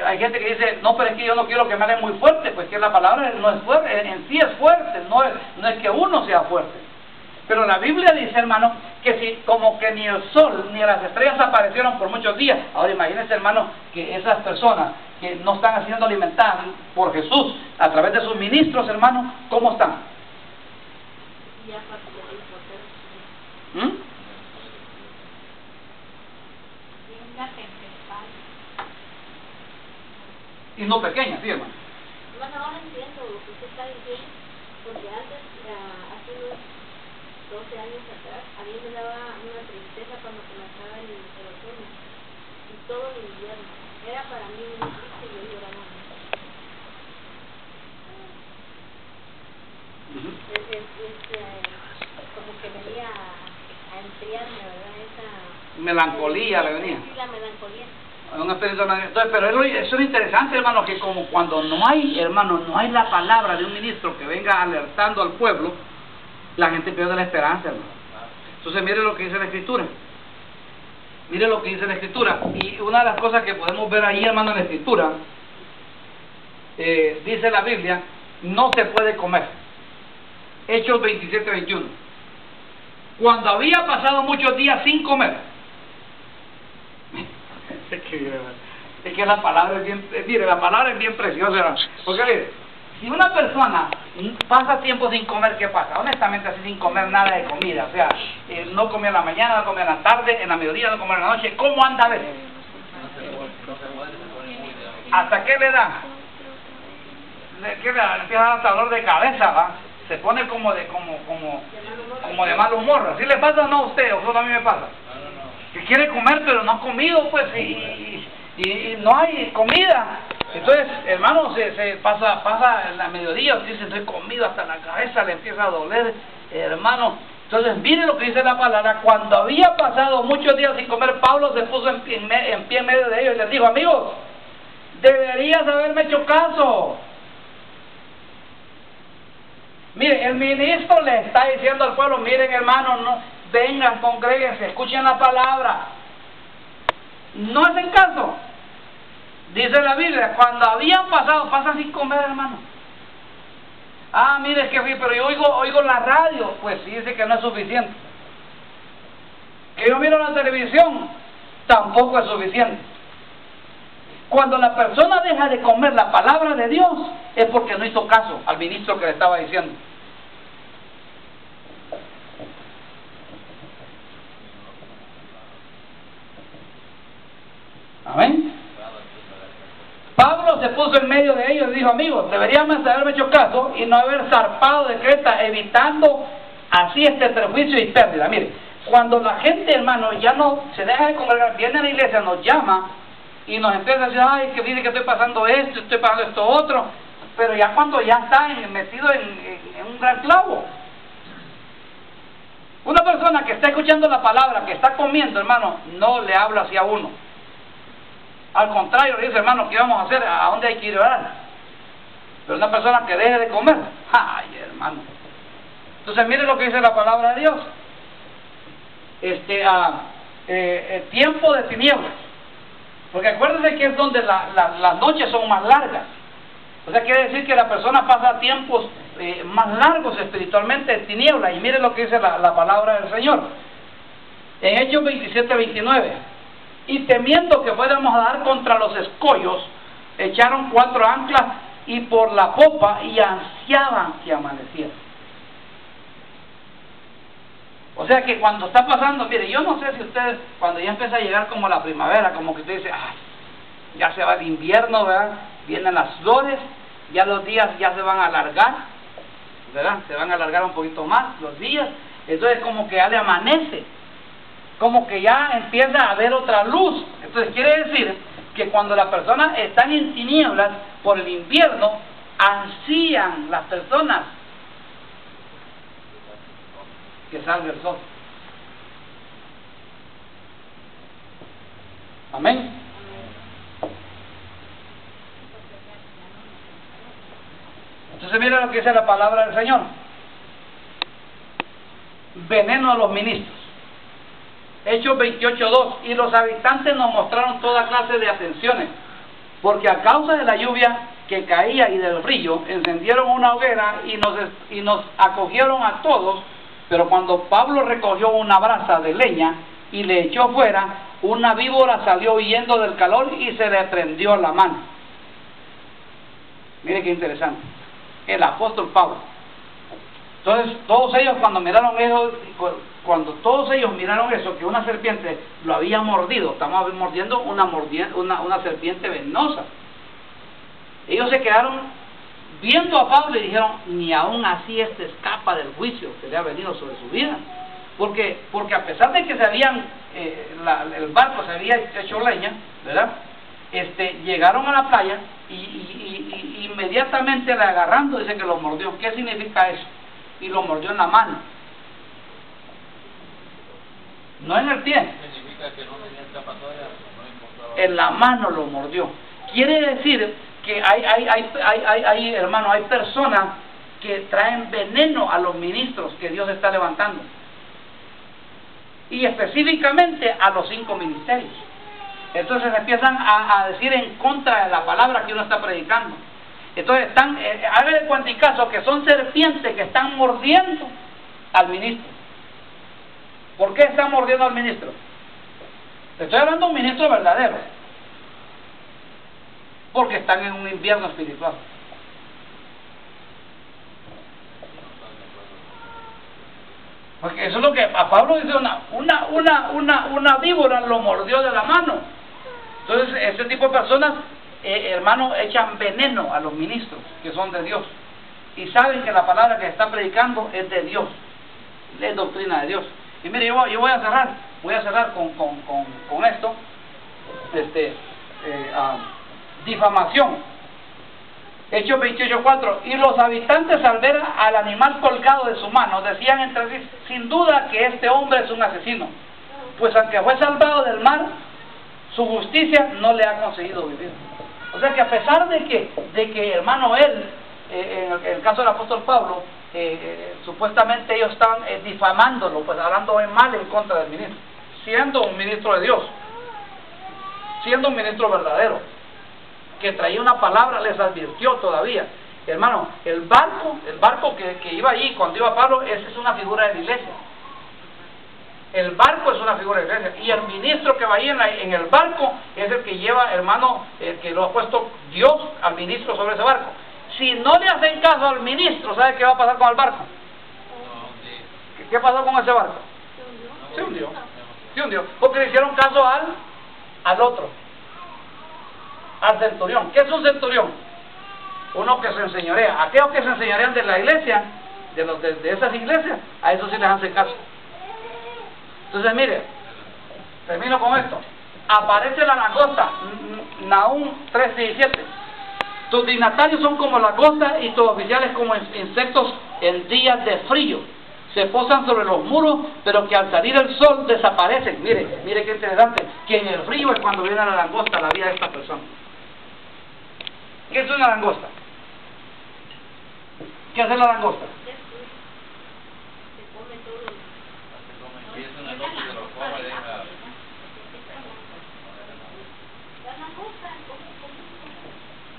hay gente que dice, no, pero es que yo no quiero que me hagan muy fuerte. Pues que la palabra no es fuerte, en sí es fuerte, no es que uno sea fuerte. Pero la Biblia dice, hermano, que si como que ni el sol ni las estrellas aparecieron por muchos días. Ahora imagínense, hermano, que esas personas que no están siendo alimentadas por Jesús a través de sus ministros, hermano, ¿cómo están? Y no pequeñas, sí, hermano. Bueno, ahora entiendo lo que usted está diciendo, porque antes, hace unos 12 años atrás, a mí me daba una tristeza cuando comenzaba el otoño y todo el invierno. Era para mí muy triste y yo lloraba mucho. Como que venía a enfriarme, ¿verdad? Esa melancolía le venía. Sí, la melancolía. Entonces, pero eso es interesante, hermano, que como cuando no hay, hermano, no hay la palabra de un ministro que venga alertando al pueblo, la gente pierde la esperanza, hermano. Entonces, mire lo que dice la Escritura. Mire lo que dice la Escritura. Y una de las cosas que podemos ver ahí, hermano, en la Escritura, dice la Biblia, no se puede comer. Hechos 27:21. Cuando había pasado muchos días sin comer. Es que la palabra es bien, mire, la palabra es bien preciosa, ¿no? Porque mire, si una persona pasa tiempo sin comer, ¿qué pasa? Honestamente, así sin comer nada de comida, o sea, no comía en la mañana, no comía en la tarde, en la mediodía, no comía en la noche, ¿cómo anda a ver? ¿Hasta qué le da? ¿Qué le da? Empieza a dar hasta dolor de cabeza, ¿va? Se pone como de mal humor. ¿Así le pasa o no a usted? ¿O solo a mí me pasa? Que quiere comer pero no ha comido, pues, y no hay comida. Entonces, hermano, se pasa en la mediodía, usted dice, estoy comido hasta la cabeza, le empieza a doler, hermano. Entonces, mire lo que dice la palabra. Cuando había pasado muchos días sin comer, Pablo se puso en pie en medio de ellos y les dijo, amigos, deberías haberme hecho caso. Mire, el ministro le está diciendo al pueblo, miren, hermanos, no, vengan, congréguense, escuchen la palabra. No hacen caso. Dice la Biblia, cuando habían pasado, pasan sin comer, hermano. Ah, mire, es que fui, pero yo oigo la radio. Pues sí, dice que no es suficiente. Que yo miro la televisión, tampoco es suficiente. Cuando la persona deja de comer la palabra de Dios, es porque no hizo caso al ministro que le estaba diciendo. puso en medio de ellos y dijo: amigos, deberíamos haberme hecho caso y no haber zarpado de Creta, evitando así este perjuicio y pérdida. Mire, cuando la gente, hermano, ya no se deja de congregar, viene a la iglesia, nos llama y nos empieza a decir: ay, que dice que estoy pasando esto otro, pero ya cuando ya está metido en un gran clavo. Una persona que está escuchando la palabra, que está comiendo, hermano, no le habla así a uno. Al contrario, le dice: hermano, ¿qué vamos a hacer? ¿A dónde hay que ir a orar? Pero una persona que deje de comer, ay, hermano. Entonces mire lo que dice la palabra de Dios. Tiempo de tinieblas. Porque acuérdense que es donde las noches son más largas. O sea, quiere decir que la persona pasa tiempos más largos espiritualmente en tinieblas. Y mire lo que dice la palabra del Señor. En Hechos 27-29. Y temiendo que fuéramos a dar contra los escollos, echaron 4 anclas y por la popa y ansiaban que amaneciera. O sea que cuando está pasando, mire, yo no sé si ustedes, cuando ya empieza a llegar como la primavera, como que usted dice: ay, ya se va el invierno, ¿verdad? Vienen las flores, ya los días ya se van a alargar, ¿verdad? Se van a alargar un poquito más los días, entonces como que ya le amanece, como que ya empieza a haber otra luz. Entonces quiere decir que cuando las personas están en tinieblas por el invierno, ansían las personas que salga el sol. Amén. Entonces mira lo que dice la palabra del Señor: veneno a los ministros. Hechos 28:2. Y los habitantes nos mostraron toda clase de atenciones, porque a causa de la lluvia que caía y del brillo, encendieron una hoguera y nos acogieron a todos. Pero cuando Pablo recogió una brasa de leña y le echó fuera, una víbora salió huyendo del calor y se le prendió la mano. Mire qué interesante. El apóstol Pablo. Entonces todos ellos cuando miraron eso, que una serpiente lo había mordido, estamos mordiendo una serpiente venenosa, ellos se quedaron viendo a Pablo y dijeron: ni aún así escapa del juicio que le ha venido sobre su vida. Porque a pesar de que el barco se había hecho leña, ¿verdad? Llegaron a la playa y inmediatamente le agarrando, dice que lo mordió. ¿Qué significa eso? Y lo mordió en la mano, no en el pie. Significa que no tenía escapatoria, no encontraba. En la mano lo mordió. Quiere decir que hay hermano, hay personas que traen veneno a los ministros que Dios está levantando, y específicamente a los 5 ministerios. Entonces empiezan a decir en contra de la palabra que uno está predicando. Entonces hágale cuanticazo que son serpientes que están mordiendo al ministro. ¿Por qué están mordiendo al ministro? Te estoy hablando de un ministro verdadero, porque están en un invierno espiritual. Porque eso es lo que a Pablo dice: una víbora lo mordió de la mano. Entonces este tipo de personas, hermano, echan veneno a los ministros que son de Dios y saben que la palabra que están predicando es de Dios, es doctrina de Dios. Y mire, yo voy a cerrar con esto. Difamación. Hechos 28:4. Y los habitantes, al ver al animal colgado de su mano, decían entre sí: sin duda que este hombre es un asesino, pues aunque fue salvado del mar, su justicia no le ha conseguido vivir. O sea que a pesar de que hermano, él, en el caso del apóstol Pablo, supuestamente ellos estaban difamándolo, pues hablando mal en contra del ministro, siendo un ministro de Dios, siendo un ministro verdadero, que traía una palabra, les advirtió todavía. Hermano, el barco que iba allí cuando iba Pablo, esa es una figura de la iglesia. El barco es una figura de la iglesia, y el ministro que va ahí en el barco es el que lleva, hermano, el que lo ha puesto Dios al ministro sobre ese barco. Si no le hacen caso al ministro, ¿sabe qué va a pasar con el barco? ¿Qué pasó con ese barco? Se hundió. Se hundió, porque le hicieron caso al otro. al centurión. ¿Qué es un centurión? Uno que se enseñorea. Aquellos que se enseñorean de la iglesia, de esas iglesias, a eso sí les hacen caso. Entonces mire, termino con esto. Aparece la langosta, Nahum 3:17. Tus dignatarios son como langostas y tus oficiales como insectos en días de frío. Se posan sobre los muros, pero que al salir el sol desaparecen. Mire qué interesante, que en el frío es cuando viene la langosta a la vida de esta persona. ¿Qué es una langosta? ¿Qué hace la langosta?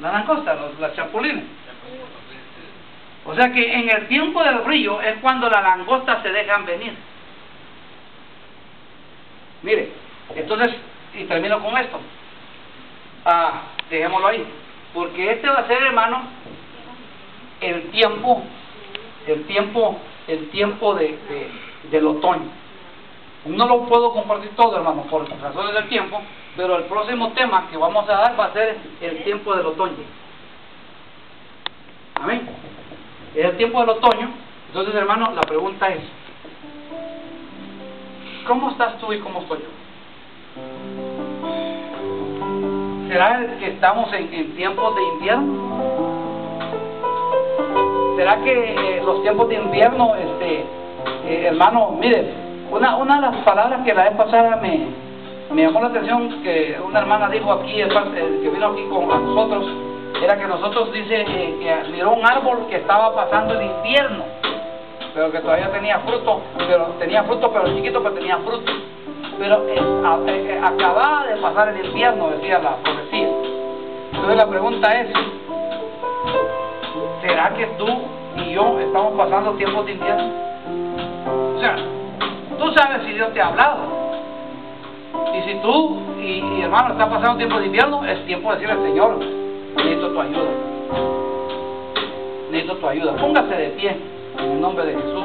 La langosta, las chapulines. O sea que en el tiempo del frío es cuando las langostas se dejan venir. Mire, entonces, y termino con esto. Dejémoslo ahí. Porque este va a ser, hermano, el tiempo del otoño. No lo puedo compartir todo, hermano, por razones del tiempo, pero el próximo tema que vamos a dar va a ser el tiempo del otoño. Amén. Es el tiempo del otoño. Entonces, hermano, la pregunta es: ¿cómo estás tú y cómo estoy yo? ¿Será que estamos en tiempos de invierno? ¿Será que los tiempos de invierno, hermano, mire, una de las palabras que la vez pasada me llamó la atención, que una hermana dijo aquí, que vino aquí con nosotros, era que nosotros, dice, que miró un árbol que estaba pasando el invierno, pero que todavía tenía fruto, pero chiquito, pero tenía fruto. Pero acababa de pasar el invierno, decía la profecía. Entonces la pregunta es: ¿será que tú y yo estamos pasando tiempos de invierno? O sea, tú sabes si Dios te ha hablado. Y si tú y hermano estás pasando tiempo de invierno, es tiempo de decirle: Señor, necesito tu ayuda. Necesito tu ayuda. Póngase de pie en el nombre de Jesús.